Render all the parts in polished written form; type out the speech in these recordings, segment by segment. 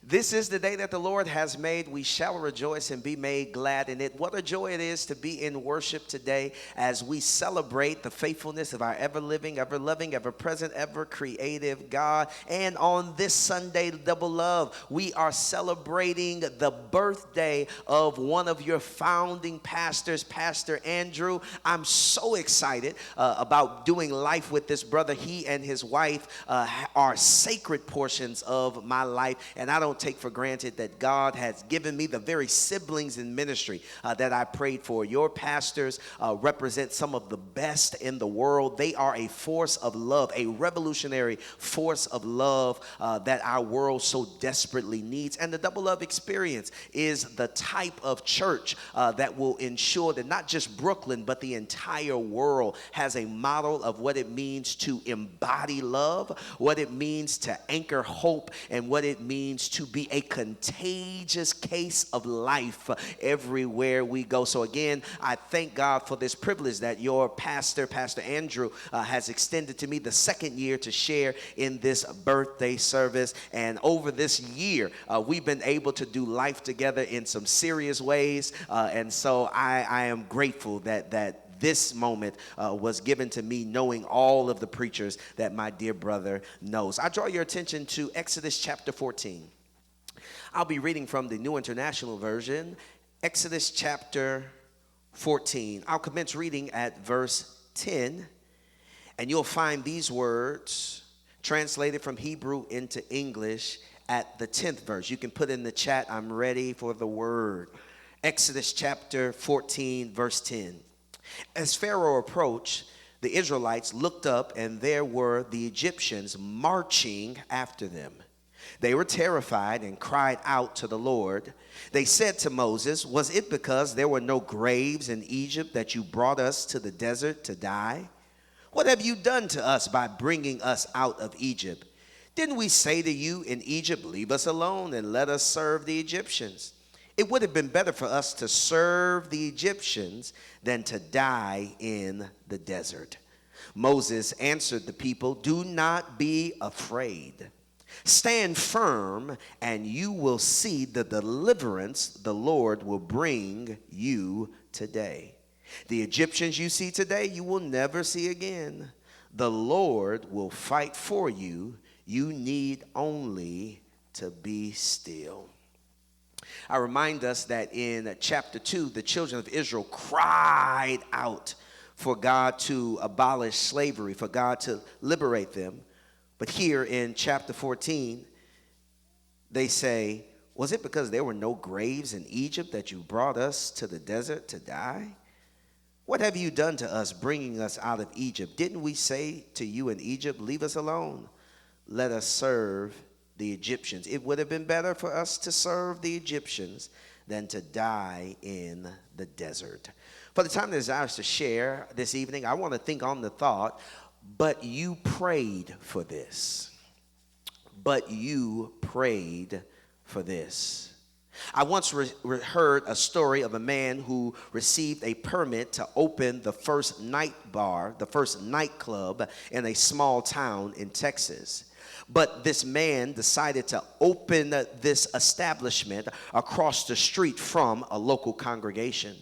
This is the day that the Lord has made. We shall rejoice and be made glad in it. What a joy it is to be in worship today as we celebrate the faithfulness of our ever-living, ever-loving, ever-present, ever-creative God. And on this Sunday, Double Love, we are celebrating the birthday of one of your founding pastors, Pastor Andrew. I'm so excited about doing life with this brother. He and his wife are sacred portions of my life, and I don't take for granted that God has given me the very siblings in ministry that I prayed for. Your pastors represent some of the best in the world. They are a force of love, a revolutionary force of love that our world so desperately needs. And the Double Love Experience is the type of church that will ensure that not just Brooklyn, but the entire world has a model of what it means to embody love, what it means to anchor hope, and what it means to be a contagious case of life everywhere we go. So again, I thank God for this privilege that your pastor, Pastor Andrew, has extended to me the second year to share in this birthday service. And over this year, we've been able to do life together in some serious ways. And so I am grateful that this moment was given to me, knowing all of the preachers that my dear brother knows. I draw your attention to Exodus chapter 14. I'll be reading from the New International Version, Exodus chapter 14. I'll commence reading at verse 10, and you'll find these words translated from Hebrew into English at the 10th verse. You can put in the chat, I'm ready for the word. Exodus chapter 14, verse 10. As Pharaoh approached, the Israelites looked up, and there were the Egyptians marching after them. They were terrified and cried out to the Lord. They said to Moses, "Was it because there were no graves in Egypt that you brought us to the desert to die? What have you done to us by bringing us out of Egypt? Didn't we say to you in Egypt, 'Leave us alone and let us serve the Egyptians'? It would have been better for us to serve the Egyptians than to die in the desert." Moses answered the people, "Do not be afraid. Stand firm, and you will see the deliverance the Lord will bring you today. The Egyptians you see today, you will never see again. The Lord will fight for you. You need only to be still." I remind us that in chapter 2, the children of Israel cried out for God to abolish slavery, for God to liberate them. But here in chapter 14, they say, "Was it because there were no graves in Egypt that you brought us to the desert to die? What have you done to us, bringing us out of Egypt? Didn't we say to you in Egypt, 'Leave us alone, let us serve the Egyptians'? It would have been better for us to serve the Egyptians than to die in the desert." For the time that is ours to share this evening, I want to think on the thought, but you prayed for this. But you prayed for this. I once heard a story of a man who received a permit to open the first night bar, the first nightclub in a small town in Texas. But this man decided to open this establishment across the street from a local congregation.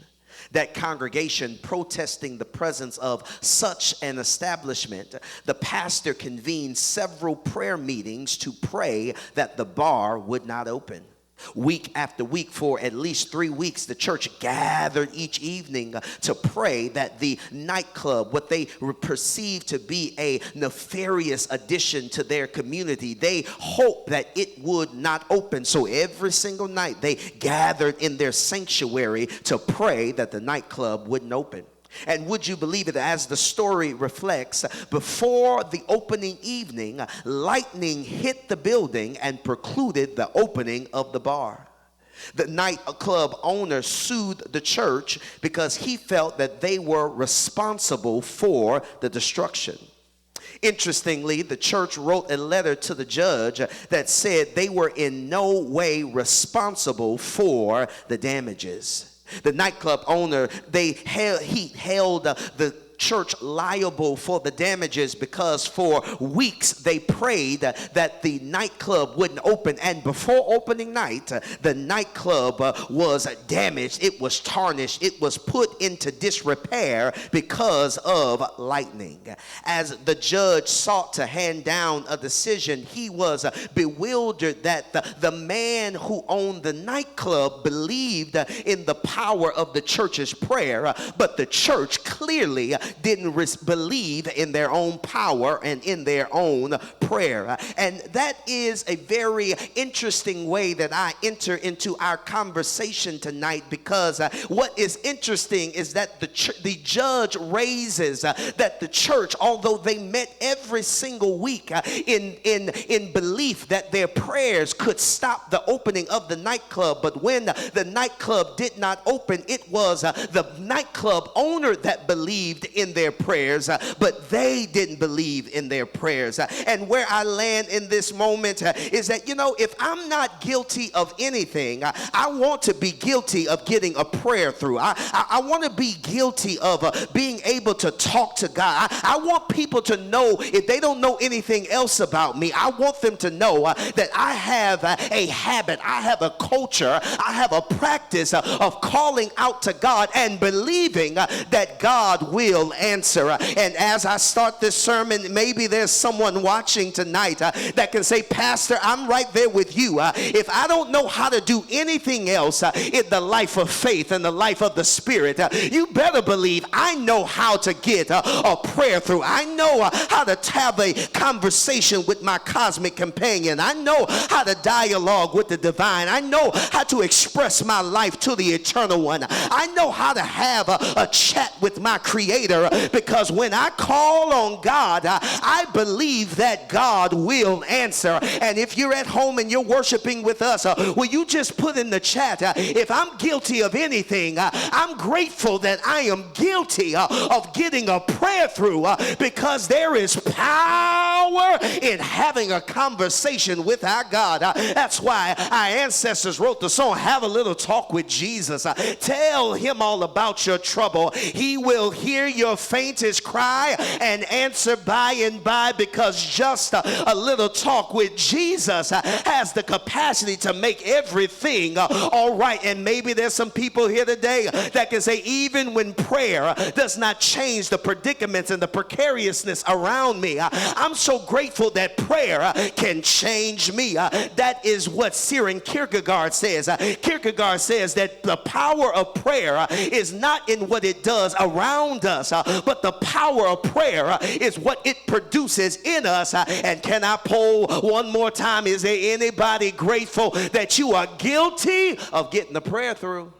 That congregation protesting the presence of such an establishment, the pastor convened several prayer meetings to pray that the bar would not open. Week after week, for at least 3 weeks, the church gathered each evening to pray that the nightclub, what they perceived to be a nefarious addition to their community, they hoped that it would not open. So every single night they gathered in their sanctuary to pray that the nightclub wouldn't open. And would you believe it, as the story reflects, before the opening evening, lightning hit the building and precluded the opening of the bar. The nightclub owner sued the church because he felt that they were responsible for the destruction. Interestingly, the church wrote a letter to the judge that said they were in no way responsible for the damages. The nightclub owner, he held the church liable for the damages because for weeks they prayed that the nightclub wouldn't open, and before opening night, the nightclub was damaged, it was tarnished, it was put into disrepair because of lightning. As the judge sought to hand down a decision, he was bewildered that the man who owned the nightclub believed in the power of the church's prayer, but the church clearly didn't believe in their own power and in their own prayer. And that is a very interesting way that I enter into our conversation tonight, because what is interesting is that the judge raises that the church, although they met every single week in belief that their prayers could stop the opening of the nightclub, but when the nightclub did not open, it was the nightclub owner that believed in their prayers, but they didn't believe in their prayers. And where I land in this moment is that, if I'm not guilty of anything, I want to be guilty of getting a prayer through. I want to be guilty of being able to talk to God. I want people to know, if they don't know anything else about me, I want them to know that I have a habit, I have a culture, I have a practice of calling out to God and believing that God will answer. And as I start this sermon, maybe there's someone watching tonight that can say, Pastor, I'm right there with you. If I don't know how to do anything else in the life of faith and the life of the Spirit, you better believe I know how to get a prayer through. I know how to have a conversation with my cosmic companion. I know how to dialogue with the divine. I know how to express my life to the eternal one. I know how to have a chat with my creator, because when I call on God, I believe that God will answer. And if you're at home and you're worshiping with us, will you just put in the chat, if I'm guilty of anything, I'm grateful that I am guilty of getting a prayer through, because there is power in having a conversation with our God. That's why our ancestors wrote the song, Have a Little Talk with Jesus. Tell him all about your trouble. He will hear your faintest cry and answer by and by, because just a little talk with Jesus has the capacity to make everything all right. And maybe there's some people here today that can say, even when prayer does not change the predicaments and the precariousness around me, I'm so grateful that prayer can change me. That is what Søren Kierkegaard says. Kierkegaard says that the power of prayer is not in what it does around us, but the power of prayer is what it produces in us. And can I poll one more time? Is there anybody grateful that you are guilty of getting the prayer through?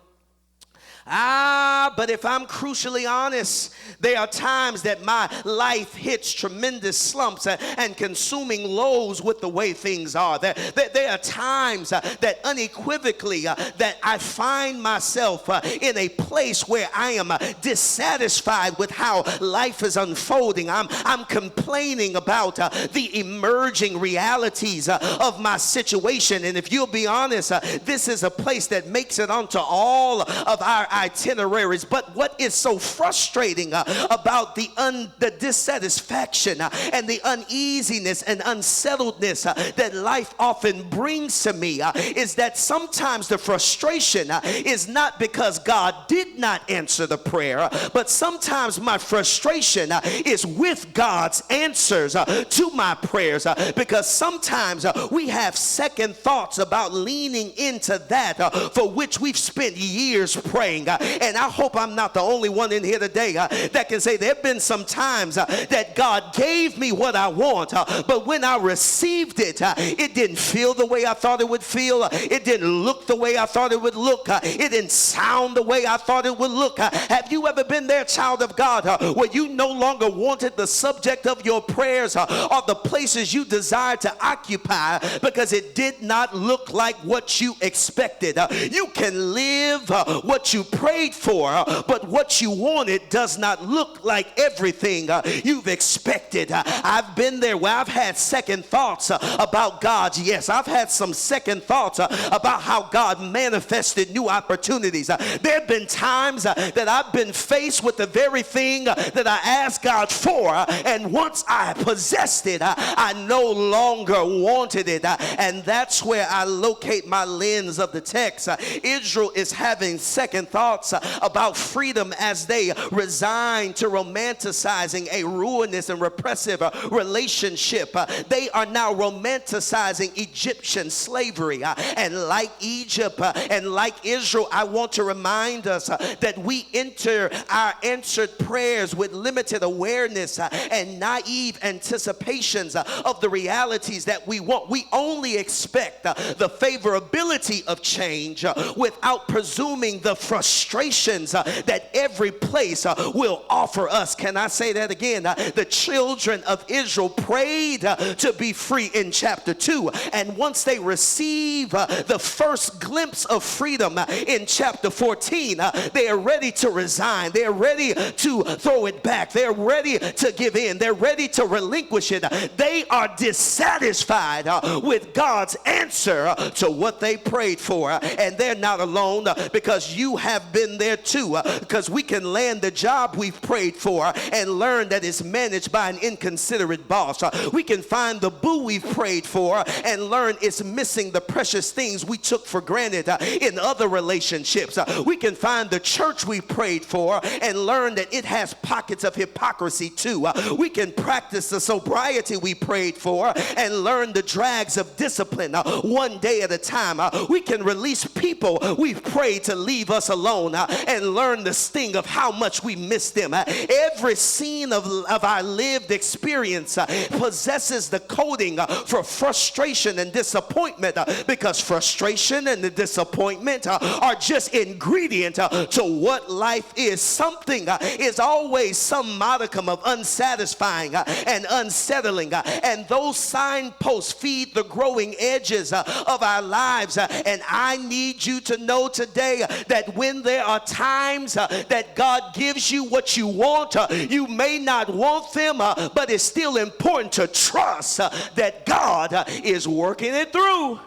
But if I'm crucially honest, there are times that my life hits tremendous slumps and consuming lows with the way things are. There are times that unequivocally that I find myself in a place where I am dissatisfied with how life is unfolding. I'm complaining about the emerging realities of my situation. And if you'll be honest, this is a place that makes it onto all of our itineraries. But what is so frustrating about the dissatisfaction and the uneasiness and unsettledness that life often brings to me is that sometimes the frustration is not because God did not answer the prayer, but sometimes my frustration is with God's answers to my prayers, because sometimes we have second thoughts about leaning into that for which we've spent years praying. And I hope I'm not the only one in here today that can say there have been some times that God gave me what I want, but when I received it, it didn't feel the way I thought it would feel. It didn't look the way I thought it would look. It didn't sound the way I thought it would look. Have you ever been there, child of God, where you no longer wanted the subject of your prayers or the places you desired to occupy because it did not look like what you expected? You can live what you prayed for, but what you wanted does not look like everything you've expected. I've been there where I've had second thoughts about God. Yes, I've had some second thoughts about how God manifested new opportunities. There have been times that I've been faced with the very thing that I asked God for, and once I possessed it, I no longer wanted it. And that's where I locate my lens of the text. Israel is having second thoughts about freedom as they resign to romanticizing a ruinous and repressive relationship. They are now romanticizing Egyptian slavery. And like Egypt and like Israel, I want to remind us that we enter our answered prayers with limited awareness and naive anticipations of the realities that we want. We only expect the favorability of change without presuming the frustrations that every place will offer us. Can I say that again? The children of Israel prayed to be free in chapter 2, and once they receive the first glimpse of freedom in chapter 14, they are ready to resign. They're ready to throw it back. They're ready to give in. They're ready to relinquish it. They are dissatisfied with God's answer to what they prayed for. And they're not alone, because you have been there too, because we can land the job we've prayed for and learn that it's managed by an inconsiderate boss. We can find the boo we've prayed for and learn it's missing the precious things we took for granted in other relationships. We can find the church we prayed for and learn that it has pockets of hypocrisy too. We can practice the sobriety we prayed for and learn the drags of discipline one day at a time. We can release people we've prayed to leave us alone and learn the sting of how much we miss them. Every scene of our lived experience possesses the coding for frustration and disappointment, because frustration and the disappointment are just ingredient to what life is. Something is always some modicum of unsatisfying and unsettling, and those signposts feed the growing edges of our lives. And I need you to know today that when there are times that God gives you what you want, you may not want them, but it's still important to trust that God is working it through,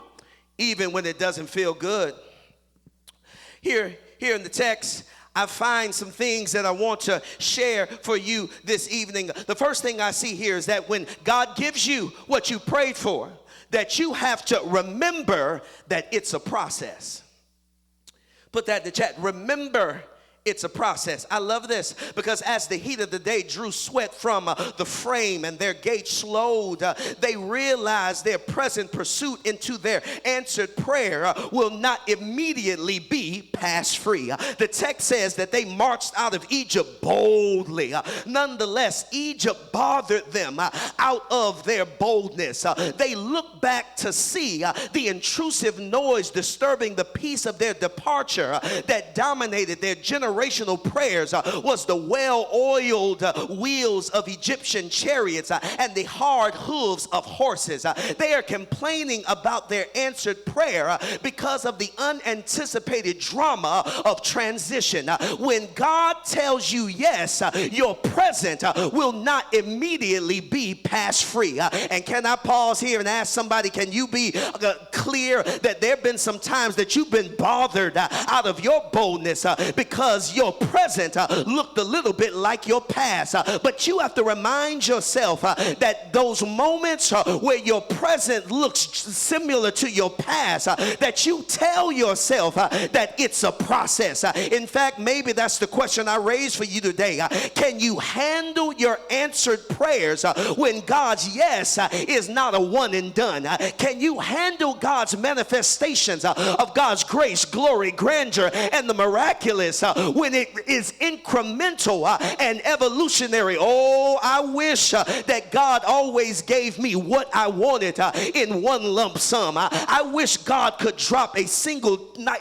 even when it doesn't feel good. Here in the text, I find some things that I want to share for you this evening. The first thing I see here is that when God gives you what you prayed for, that you have to remember that it's a process. Put that in the chat. Remember, it's a process. I love this, because as the heat of the day drew sweat from the frame and their gait slowed, they realized their present pursuit into their answered prayer will not immediately be pass free. The text says that they marched out of Egypt boldly. Nonetheless, Egypt bothered them out of their boldness. They looked back to see the intrusive noise disturbing the peace of their departure that dominated their generational prayers was the well-oiled wheels of Egyptian chariots and the hard hooves of horses. They are complaining about their answered prayer because of the unanticipated drama of transition. When God tells you yes, your present will not immediately be pass free. And can I pause here and ask somebody, can you be clear that there have been some times that you've been bothered out of your boldness because your present looked a little bit like your past, but you have to remind yourself that those moments where your present looks similar to your past, that you tell yourself that it's a process. In fact, maybe that's the question I raised for you today. Can you handle your answered prayers when God's yes is not a one and done? Can you handle God's manifestations of God's grace, glory, grandeur, and the miraculous when it is incremental and evolutionary. Oh, I wish that God always gave me what I wanted in one lump sum. I wish God could drop a single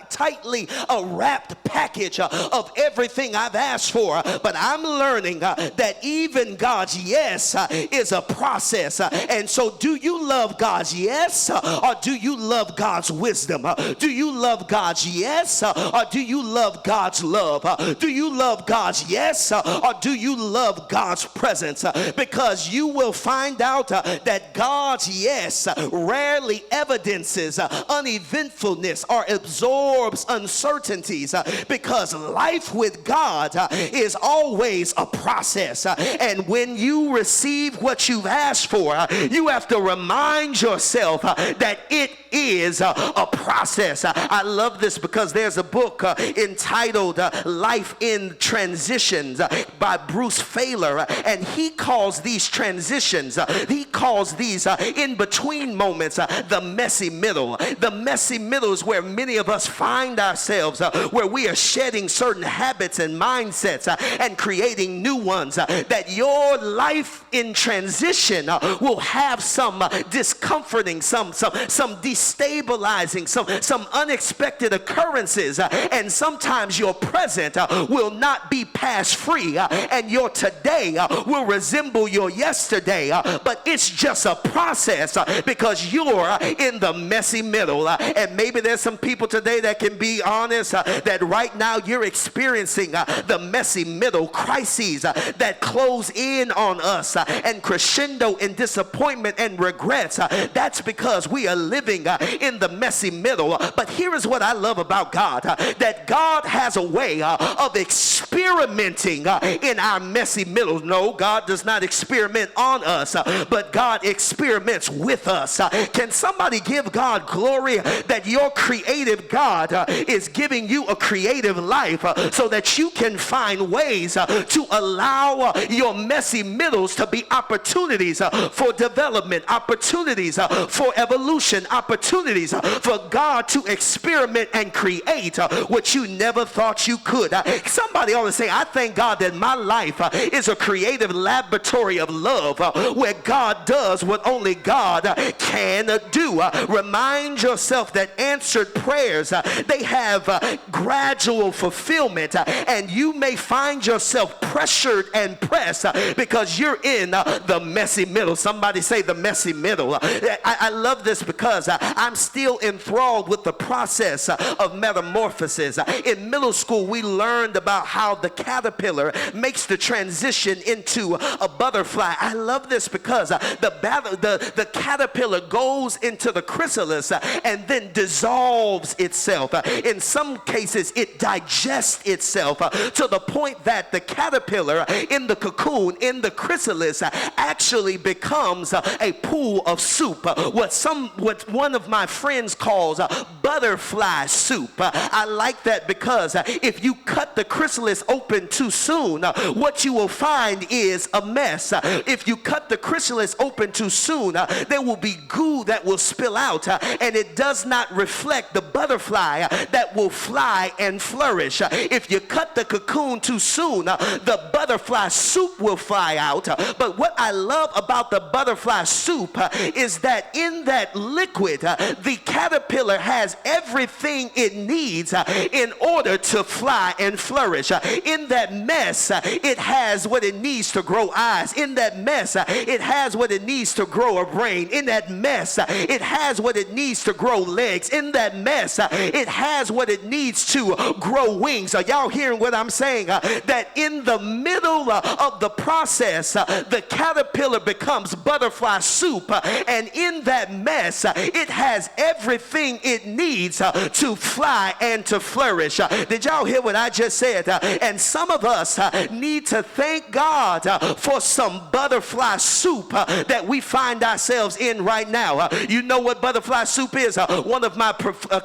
tightly wrapped package of everything I've asked for. But I'm learning that even God's yes is a process. And so do you love God's yes, or do you love God's wisdom? Do you love God's yes, or do you love God's love? Do you love God's yes, or do you love God's presence? Because you will find out that God's yes rarely evidences uneventfulness or absorbs uncertainties, because life with God is always a process. And when you receive what you've asked for, you have to remind yourself that it is a process. I love this because there's a book entitled Life in Transitions by Bruce Failer, and he calls these transitions, he calls these in-between moments the messy middle. The messy middle is where many of us find ourselves, where we are shedding certain habits and mindsets and creating new ones. That your life in transition will have some discomforting, some destabilizing, some unexpected occurrences, and sometimes your present will not be past free, and your today will resemble your yesterday, but it's just a process because you're in the messy middle. And maybe there's some people today that can be honest that right now you're experiencing the messy middle crises that close in on us and crescendo in disappointment and regrets. That's because we are living in the messy middle. But here is what I love about God, that God has a way of experimenting in our messy middle. No, God does not experiment on us, but God experiments with us. Can somebody give God glory that your creative God is giving you a creative life so that you can find ways to allow your messy middles to be opportunities for development, opportunities for evolution, opportunities for God to experiment and create what you never thought you could. Somebody ought to say, I thank God that my life is a creative laboratory of love where God does what only God can do. Remind yourself that answered prayers, they have gradual fulfillment, and you may find yourself pressured and pressed because you're in the messy middle. Somebody say the messy middle. I love this because I'm still enthralled with the process of metamorphosis. In middle school, we learned about how the caterpillar makes the transition into a butterfly. I love this because the caterpillar goes into the chrysalis and then dissolves itself. In some cases, it digests itself to the point that the caterpillar in the cocoon, in the chrysalis, actually becomes a pool of soup. What one of my friends calls butterfly soup. I like that because if you cut the chrysalis open too soon, what you will find is a mess. If you cut the chrysalis open too soon, there will be goo that will spill out, and it does not reflect the butterfly that will fly and flourish. If you cut the cocoon too soon, the butterfly soup will fly out. But what I love about the butterfly soup is that in that liquid, the caterpillar has everything it needs in order to fly and flourish. In that mess, it has what it needs to grow eyes. In that mess, it has what it needs to grow a brain. In that mess, it has what it needs to grow legs. In that mess, it has what it needs to grow wings. Are y'all hearing what I'm saying? That in the middle of the process, the caterpillar becomes butterfly soup, and in that mess, it has everything it needs to fly and to flourish. Did y'all hear what I just said? And some of us need to thank God for some butterfly soup that we find ourselves in right now. You know what butterfly soup is? One of my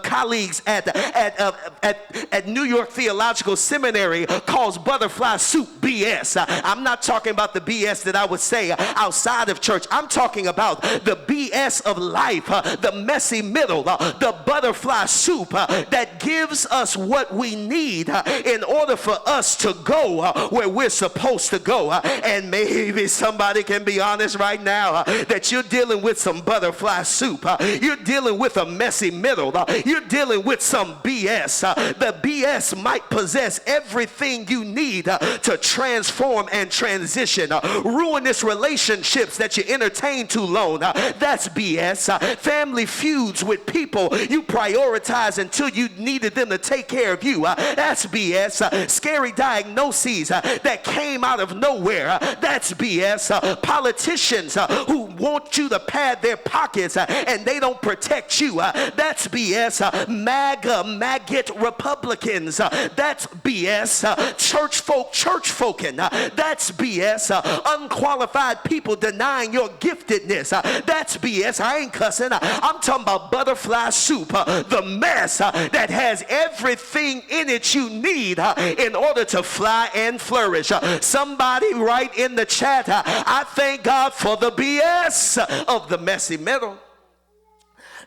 colleagues at New York Theological Seminary calls butterfly soup BS. I'm not talking about the BS that I would say outside of church. I'm talking about the BS of life, the messy middle, the butterfly soup that gives us what we need in order for us to go where we're supposed to go. And maybe somebody can be honest right now that you're dealing with some butterfly soup. You're dealing with a messy middle. You're dealing with some BS. The BS might possess everything you need to transform and transition. Ruinous relationships that you entertain too long. That's BS. Family feuds with people you prioritize until you needed them to take care of you. That's BS. Scary diagnoses that came out of nowhere. That's BS. Politicians who want you to pad their pockets and they don't protect you. That's BS. Maggot Republicans. That's BS. Church folking. That's BS. Unqualified people denying your giftedness. That's BS. I ain't cussing. I'm talking about butterfly soup. The mess that has everything in it you need in order to fly and flourish. Somebody write in the chat, I thank God for the BS of the messy middle.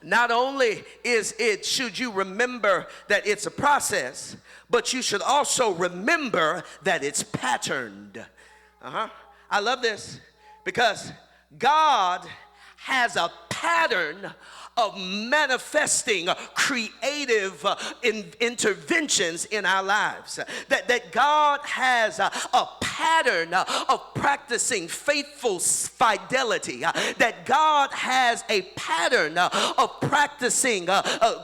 Not only should you remember that it's a process, but you should also remember that it's patterned. I love this because God has a pattern of manifesting creative interventions in our lives. That God has a pattern of practicing faithful fidelity. That God has a pattern of practicing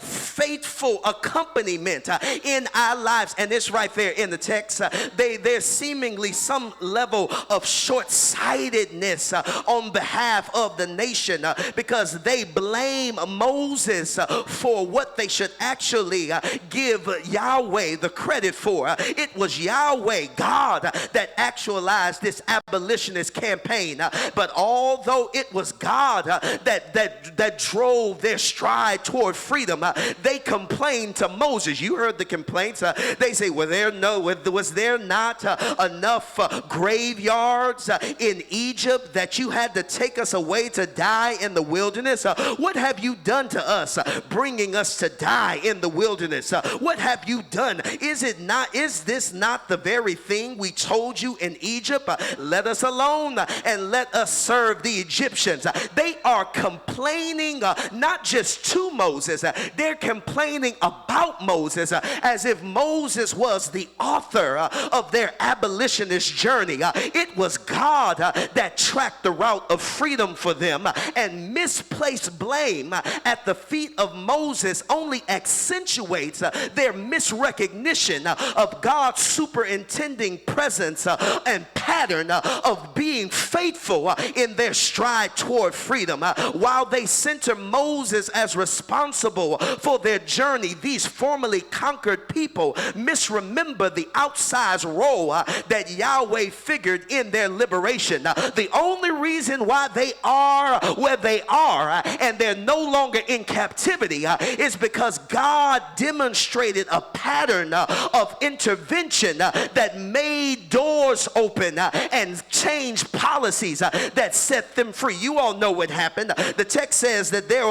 faithful accompaniment in our lives. And it's right there in the text. There's seemingly some level of short-sightedness on behalf of the nation because they blame Moses for what they should actually give Yahweh the credit for. It was Yahweh, God, that actualized this abolitionist campaign. But although it was God that drove their stride toward freedom, they complained to Moses. You heard the complaints. They say, was there not enough graveyards in Egypt that you had to take us away to die in the wilderness? What have you done to us, bringing us to die in the wilderness? What have you done? Is this not the very thing we told you in Egypt? Let us alone and let us serve the Egyptians. They are complaining not just to Moses, they're complaining about Moses as if Moses was the author of their abolitionist journey. It was God that tracked the route of freedom for them, and misplaced blame at the feet of Moses only accentuates their misrecognition of God's superintending presence and pattern of being faithful in their stride toward freedom. While they center Moses as responsible for their journey, these formerly conquered people misremember the outsized role that Yahweh figured in their liberation. The only reason why they are where they are and they're no longer in captivity is because God demonstrated a pattern of intervention that made doors open and changed policies that set them free. You all know what happened. The text says that there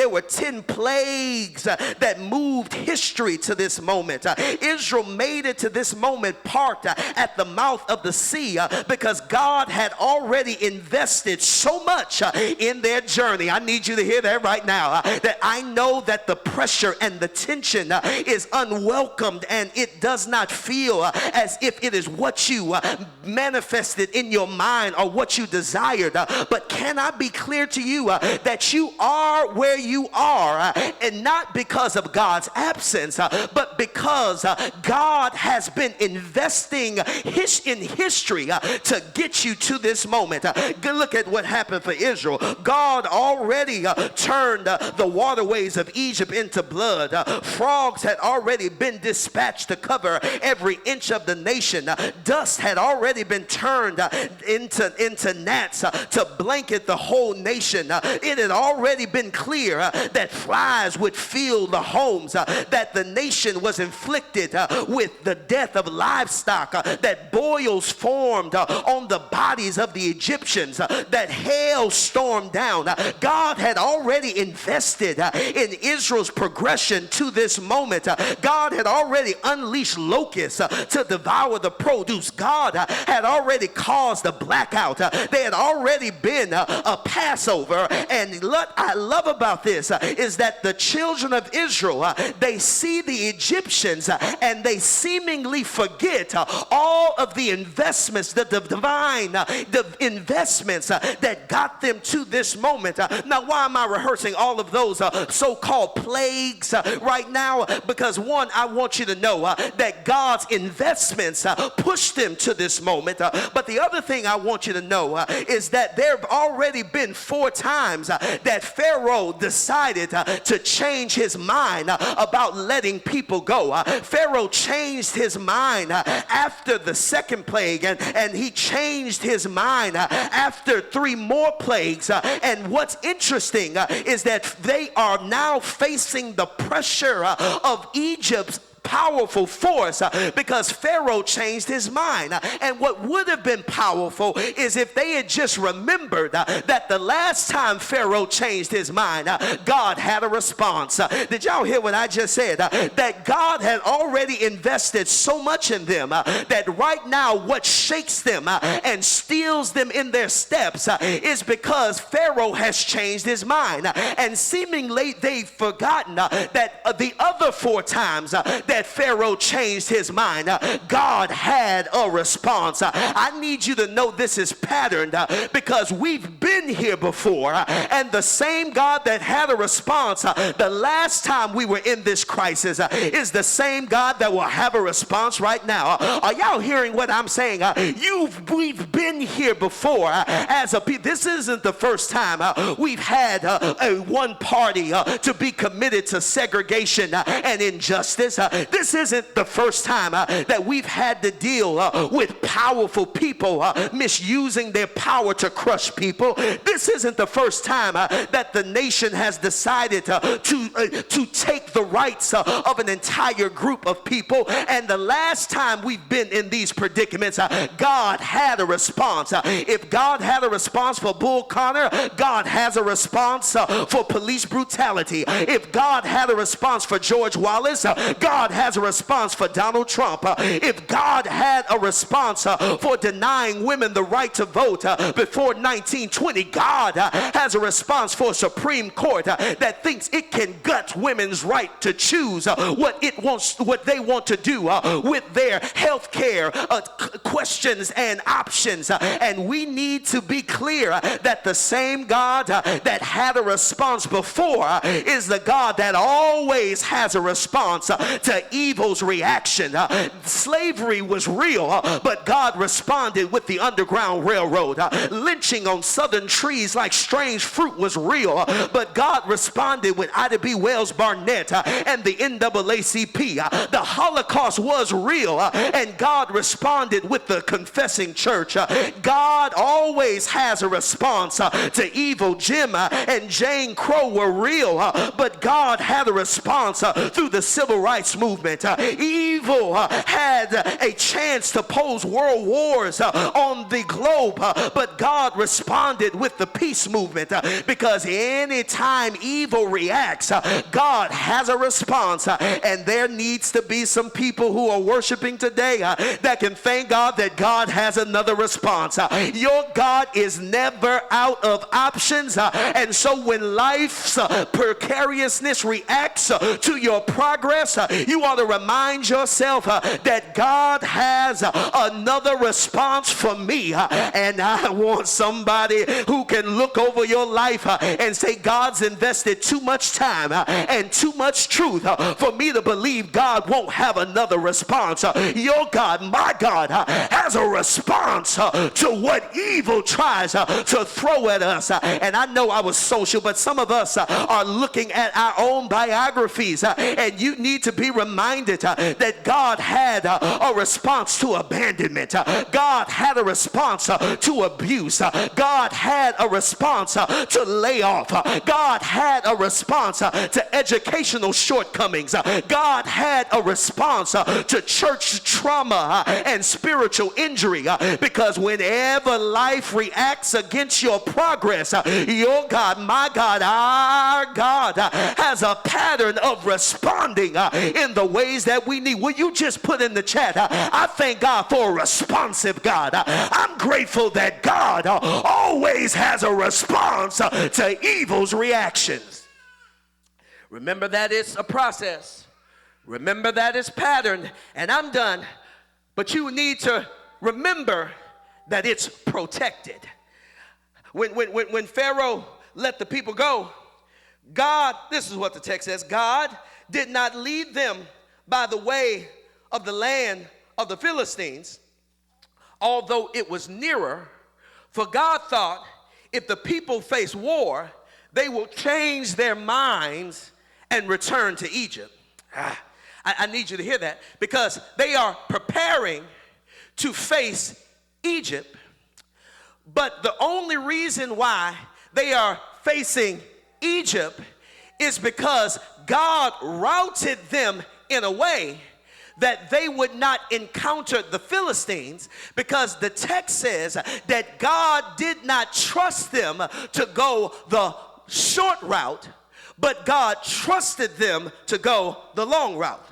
were 10 plagues that moved history to this moment. Israel made it to this moment parked at the mouth of the sea because God had already invested so much in their journey. I need you to hear that right now. That I know that the pressure and the tension is unwelcomed and it does not feel as if it is what you manifested in your mind or what you desired. But can I be clear to you that you are where you are and not because of God's absence, but because God has been investing in history to get you to this moment. Look at what happened for Israel. God already already turned the waterways of Egypt into blood. Frogs had already been dispatched to cover every inch of the nation. Dust had already been turned into gnats to blanket the whole nation. It had already been clear that flies would fill the homes, that the nation was inflicted with the death of livestock, that boils formed on the bodies of the Egyptians, that hail stormed down. God had already invested in Israel's progression to this moment. God had already unleashed locusts to devour the produce. God had already caused a blackout. There had already been a Passover. And what I love about this is that the children of Israel, they see the Egyptians and they seemingly forget all of the investments, the divine investments that got them to this moment. Now, why am I rehearsing all of those so-called plagues right now? Because one, I want you to know that God's investments pushed them to this moment. But the other thing I want you to know is that there have already been 4 times that Pharaoh decided to change his mind about letting people go. Pharaoh changed his mind after the second plague, and he changed his mind after 3 more plagues. And what's interesting is that they are now facing the pressure of Egypt's powerful force because Pharaoh changed his mind. And what would have been powerful is if they had just remembered that the last time Pharaoh changed his mind, God had a response. Did y'all hear what I just said? That God had already invested so much in them that right now what shakes them and steals them in their steps is because Pharaoh has changed his mind. And seemingly they've forgotten that the other 4 times that Pharaoh changed his mind, God had a response. I need you to know this is patterned because we've been here before, and the same God that had a response the last time we were in this crisis is the same God that will have a response right now. Are y'all hearing what I'm saying? We've been here before as a people. This isn't the first time we've had a one party to be committed to segregation and injustice. This isn't the first time that we've had to deal with powerful people misusing their power to crush people. This isn't the first time that the nation has decided to take the rights of an entire group of people. And the last time we've been in these predicaments, God had a response. If God had a response for Bull Connor, God has a response for police brutality. If God had a response for George Wallace, God has a response for Donald Trump. If God had a response for denying women the right to vote before 1920, God has a response for a Supreme Court that thinks it can gut women's right to choose what they want to do with their health care questions and options. And we need to be clear that the same God that had a response before is the God that always has a response to evil's reaction. Slavery was real, but God responded with the Underground Railroad. Lynching on southern trees like strange fruit was real, but God responded with Ida B. Wells Barnett and the NAACP. The Holocaust was real, and God responded with the Confessing Church. God always has a response to evil. Jim and Jane Crow were real, but God had a response through the Civil Rights Movement. Evil had a chance to pose world wars on the globe, but God responded with the peace movement, because anytime evil reacts, God has a response. And there needs to be some people who are worshiping today that can thank God that God has another response. Your God is never out of options, and so when life's precariousness reacts to your progress, you you ought to remind yourself that God has another response for me. And I want somebody who can look over your life and say, God's invested too much time and too much truth for me to believe God won't have another response. Your God, my God, has a response to what evil tries to throw at us. And I know I was social, but some of us are looking at our own biographies, and you need to be reminded that God had a response to abandonment. God had a response to abuse. God had a response to layoff. God had a response to educational shortcomings. God had a response to church trauma and spiritual injury, because whenever life reacts against your progress, your God, my God, our God has a pattern of responding in the ways that we need. Will you just put in the chat, I thank God for a responsive God. I'm grateful that God always has a response to evil's reactions. Remember that it's a process. Remember that it's patterned. And I'm done. But you need to remember that it's protected. When Pharaoh let the people go, God, this is what the text says, God did not lead them by the way of the land of the Philistines, although it was nearer, for God thought if the people face war, they will change their minds and return to Egypt. I need you to hear that, because they are preparing to face Egypt, but the only reason why they are facing Egypt is because God routed them in a way that they would not encounter the Philistines, because the text says that God did not trust them to go the short route, but God trusted them to go the long route.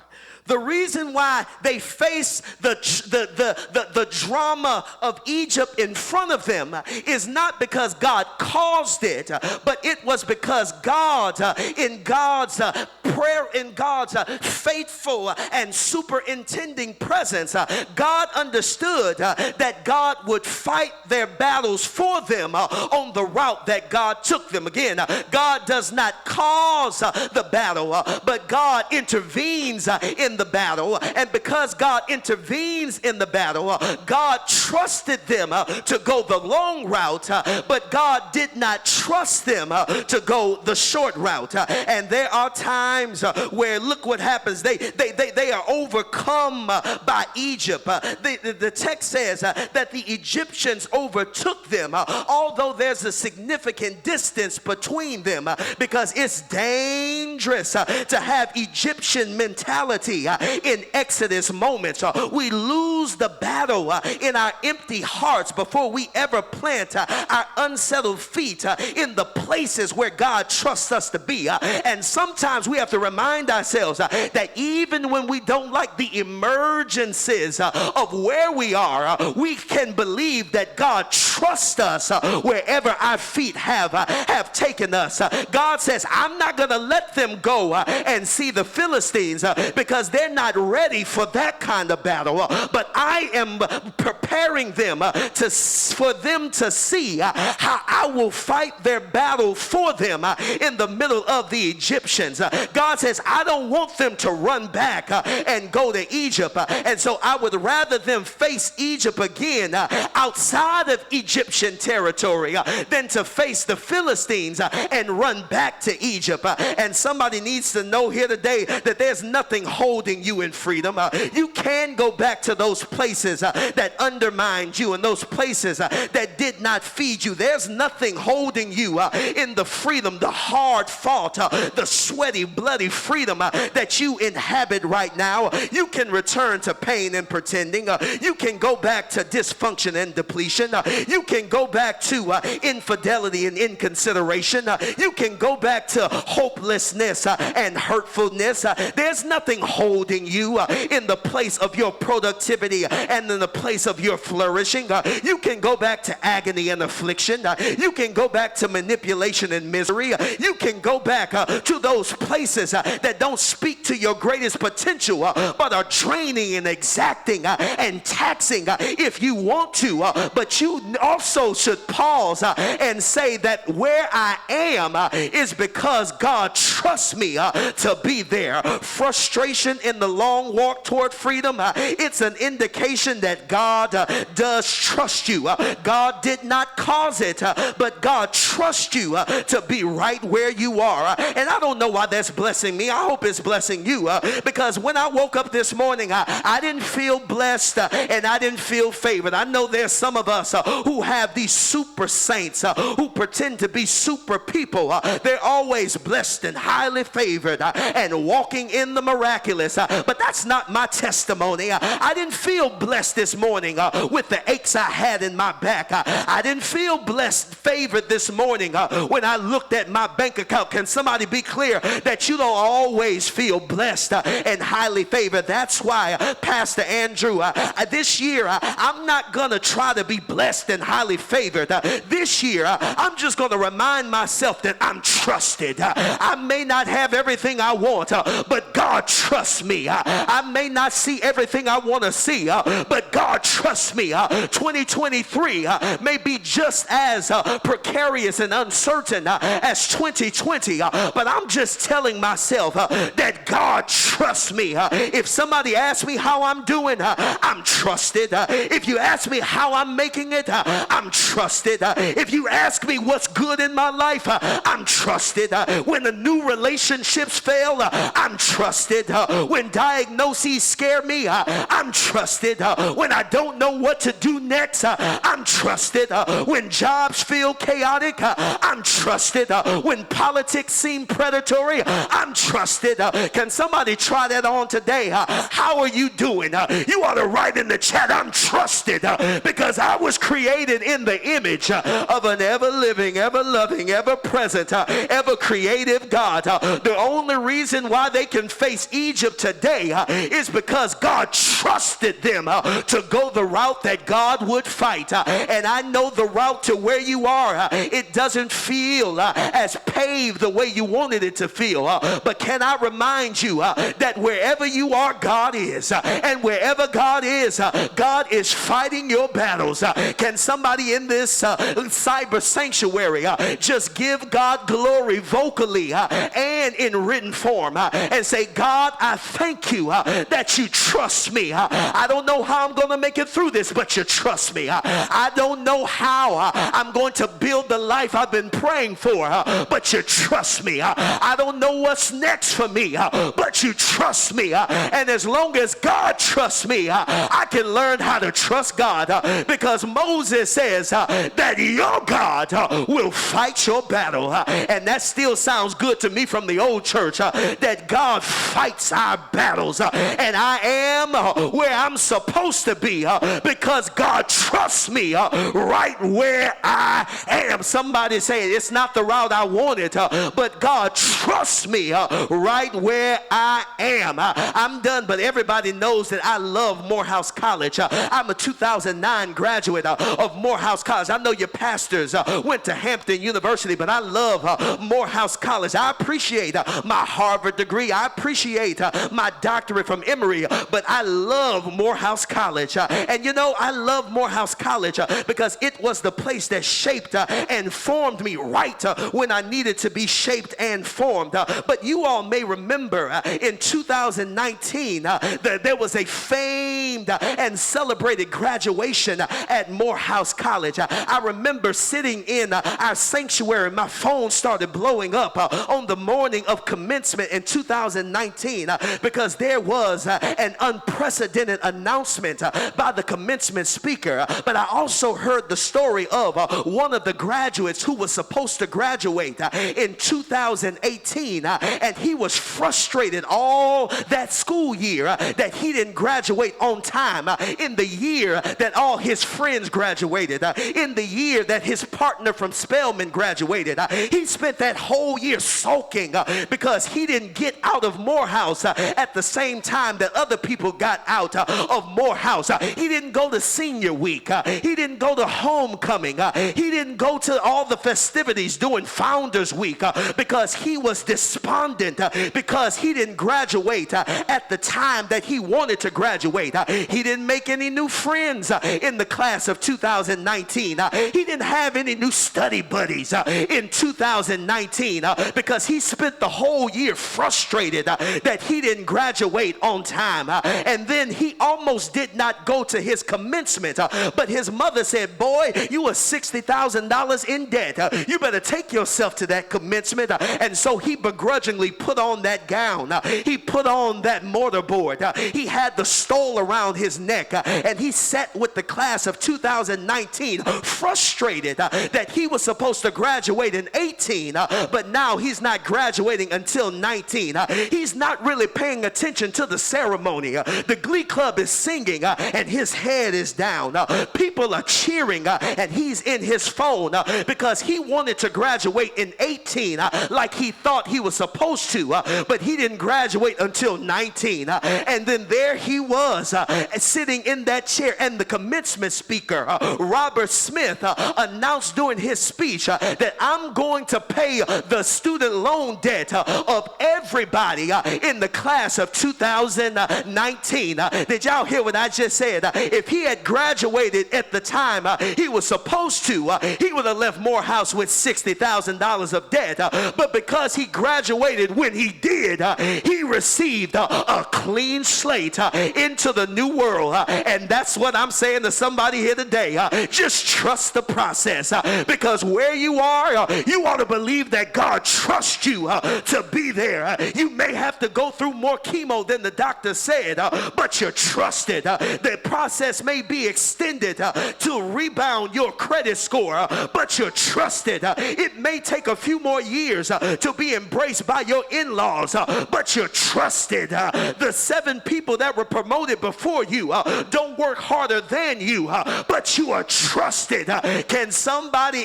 The reason why they face the drama of Egypt in front of them is not because God caused it, but it was because God, in God's prayer, in God's faithful and superintending presence, God understood that God would fight their battles for them on the route that God took them. Again, God does not cause the battle, but God intervenes in the battle. And because God intervenes in the battle, God trusted them to go the long route, but God did not trust them to go the short route. And there are times where, look what happens, they are overcome by Egypt. The text says that the Egyptians overtook them, although there's a significant distance between them, because it's dangerous to have Egyptian mentality in Exodus moments. We lose the battle in our empty hearts before we ever plant our unsettled feet in the places where God trusts us to be. And sometimes we have to remind ourselves that even when we don't like the emergences of where we are, we can believe that God trusts us wherever our feet have taken us. God says, I'm not going to let them go and see the Philistines because they're not ready for that kind of battle, but I am preparing them for them to see how I will fight their battle for them in the middle of the Egyptians. God says, I don't want them to run back and go to Egypt, and so I would rather them face Egypt again outside of Egyptian territory than to face the Philistines and run back to Egypt. And somebody needs to know here today that there's nothing holding you in freedom. You can go back to those places that undermined you and those places that did not feed you. There's nothing holding you in the freedom, the hard fought, the sweaty, bloody freedom that you inhabit right now. You can return to pain and pretending. You can go back to dysfunction and depletion. You can go back to infidelity and inconsideration. You can go back to hopelessness and hurtfulness. There's nothing holding you in the place of your productivity and in the place of your flourishing. You can go back to agony and affliction. You can go back to manipulation and misery. You can go back to those places circumstances that don't speak to your greatest potential, but are draining and exacting and taxing if you want to. But you also should pause and say that where I am is because God trusts me to be there. Frustration in the long walk toward freedom, it's an indication that God does trust you. God did not cause it, but God trusts you to be right where you are. And I don't know why that's blessing me. I hope it's blessing you, because when I woke up this morning, I didn't feel blessed and I didn't feel favored. I know there's some of us who have these super saints who pretend to be super people. They're always blessed and highly favored and walking in the miraculous, but that's not my testimony. I didn't feel blessed this morning with the aches I had in my back. I didn't feel blessed, favored this morning when I looked at my bank account. Can somebody be clear that you don't always feel blessed and highly favored? That's why, Pastor Andrew, this year I'm not going to try to be blessed and highly favored. This year I'm just going to remind myself that I'm trusted. I may not have everything I want, but God trusts me. I may not see everything I want to see, but God trusts me. 2023 may be just as precarious and uncertain as 2020, but I'm just telling myself that God trusts me. If somebody asks me how I'm doing, I'm trusted. If you ask me how I'm making it, I'm trusted. If you ask me what's good in my life, I'm trusted. When the new relationships fail, I'm trusted. When diagnoses scare me, I'm trusted. When I don't know what to do next, I'm trusted. When jobs feel chaotic, I'm trusted. When politics seem predatory, I'm trusted. Can somebody try that on today? How are you doing? You ought to write in the chat, I'm trusted, because I was created in the image of an ever-living, ever-loving, ever-present, ever-creative God. The only reason why they can face Egypt today is because God trusted them to go the route that God would fight. And I know the route to where you are, it doesn't feel as paved the way you wanted it to feel. But can I remind you that wherever you are, God is. And wherever God is fighting your battles. Can somebody in this cyber sanctuary just give God glory vocally and in written form and say, God, I thank you that you trust me. I don't know how I'm going to make it through this, but you trust me. I don't know how I'm going to build the life I've been praying for, but you trust me. I don't know what's next for me, but you trust me. And as long as God trusts me, I can learn how to trust God, because Moses says that your God will fight your battle. And that still sounds good to me from the old church, that God fights our battles. And I am where I'm supposed to be because God trusts me right where I am. Somebody say, it's not the route I wanted, but God trusts me right where I am. I'm done, but everybody knows that I love Morehouse College. I'm a 2009 graduate of Morehouse College. I know your pastors went to Hampton University, but I love Morehouse College. I appreciate my Harvard degree. I appreciate my doctorate from Emory, but I love Morehouse College. And you know, I love Morehouse College because it was the place that shaped and formed me right when I needed to be shaped and formed. But you all may remember in 2019 there was a famed and celebrated graduation at Morehouse College. I remember sitting in our sanctuary. My phone started blowing up on the morning of commencement in 2019 because there was an unprecedented announcement by the commencement speaker. But I also heard the story of one of the graduates who was supposed to graduate in 2018, and he was frustrated all that school year that he didn't graduate on time, in the year that all his friends graduated, in the year that his partner from Spelman graduated. He spent that whole year sulking because he didn't get out of Morehouse at the same time that other people got out of Morehouse. He didn't go to senior week. He didn't go to homecoming. He didn't go to all the festivities during Founders Week because he was despondent because he didn't graduate at the time that he wanted to graduate. He didn't make any new friends in the class of 2019. He didn't have any new study buddies in 2019 because he spent the whole year frustrated that he didn't graduate on time. And then he almost did not go to his commencement, but his mother said, boy, you are $60,000 in debt. You better take yourself to that commencement. And so he begrudgingly put on that gown. He put on that mortarboard. He had the stole around his neck, and he sat with the class of 2019 frustrated that he was supposed to graduate in 18, but now he's not graduating until 19. He's not really paying attention to the ceremony. The glee club is singing and his head is down. People are cheering and he's in his phone because he wanted to graduate in 18 like he thought he was supposed to, but he didn't graduate until 19. And then there he was sitting in that chair, and the commencement speaker, Robert Smith, announced during his speech that I'm going to pay the student loan debt of everybody in the class of 2019. Did y'all hear what I just said? If he had graduated at the time he was supposed to, he would have left Morehouse with $60,000 of debt. But because he graduated when he did, he received a clean slate into the new world. And that's what I'm saying to somebody here today. Just trust the process, because where you are, you ought to believe that God trusts you to be there. You may have to go through more chemo than the doctor said, but you're trusted. The process may be extended to rebound your credit score, but you're trusted. It may take a few more years to be embraced by your in-laws, but you're trusted. The 7 people that were promoted before you don't work harder than you, but you are trusted. Can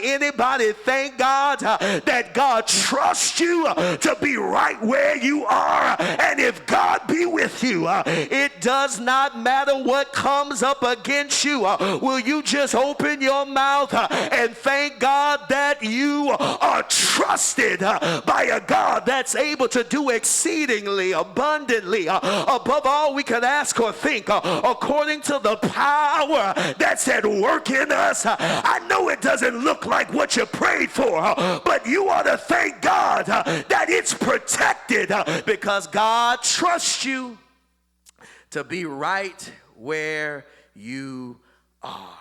anybody thank God that God trusts you to be right where you are? And if God be with you, it does not matter what comes up against you. Will you just open your mouth and thank God that you are trusted by a God that's able to do exceedingly abundantly above all we could ask or think, according to the power that's at work in us. I know it doesn't look like what you prayed for, but you ought to thank God that it's protected, because God trusts you to be right where you are.